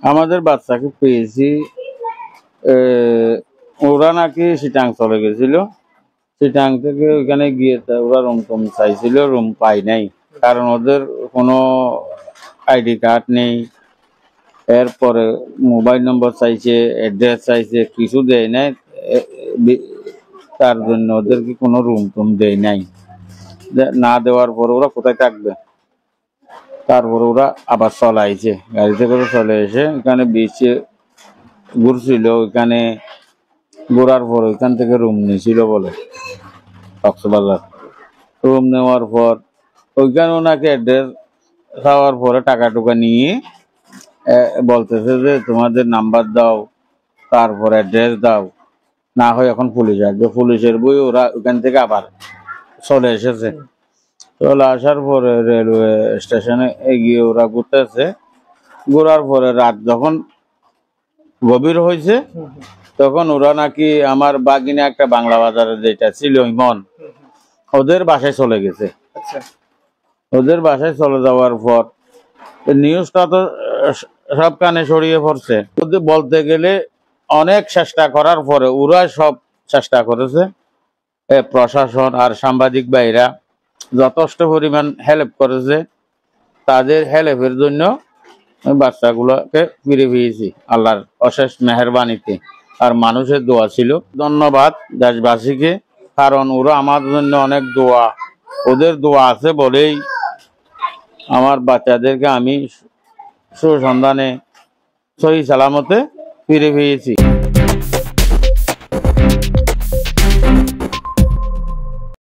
আমাদের বাচ্চাকে পেয়েছি। ওরা নাকি সিটাং চলে গেছিল, সিটাং থেকে ওইখানে গিয়ে ওরা রুম টুম চাইছিল, রুম পাই নাই, কারণ ওদের কোনো আইডি কার্ড নেই। এরপরে মোবাইল নম্বর চাইছে, অ্যাড্রেস চাইছে, কিছু দেয় নাই। তার জন্য ওদেরকে কোনো রুম টুম দেয় নাই। না দেওয়ার পর ওরা কোথায় থাকবে? তারপর ওরা আবার চলে আইছে, গাড়িতে করে চলে এসে এখানে বিচে ঘুরছিল। ওইখানে ঘোরার পর ওইখান থেকে রুম নিয়েছিল বলে, কক্সবাজার। রুম নেওয়ার পর ওইখানে ওনাকে অ্যাড্রেস খাওয়ার পরে টাকা টুকা নিয়ে বলতেছে যে তোমাদের নাম্বার দাও, তারপর অ্যাড্রেস দাও, না হয় এখন পুলিশ আসবে। পুলিশের বই ওরা ওখান থেকে আবার চলে এসেছে। চলে আসার পরে রেলওয়ে স্টেশনে গিয়ে ওরা ঘুরতেছে। ঘোরার পরে রাত যখন গভীর হয়েছে, তখন ওরা নাকি আমার বাগিনা একটা বাংলা বাজারে যেটা ছিল ইমন, ওদের বাসায় চলে গেছে। ওদের বাসায় চলে যাওয়ার পর নিউজটা তো সব কানে ছড়িয়ে পড়ছে। বলতে গেলে অনেক চেষ্টা করার পরে ওরা সব চেষ্টা করেছে, প্রশাসন আর সাংবাদিক ভাইরা যথেষ্ট পরিমাণ হেল্প করেছে। তাদের হেল্পের জন্য বাচ্চাগুলোকে ফিরে পেয়েছি আল্লাহর অশেষ মেহেরবানিতে, আর মানুষের দোয়া ছিল। ধন্যবাদ দেশবাসীকে, কারণ ওরা আমার জন্য অনেক দোয়া, ওদের দোয়া আছে বলেই আমার বাচ্চাদেরকে আমি সুসন্ধানে সহি সালামতে ফিরে পেয়েছি।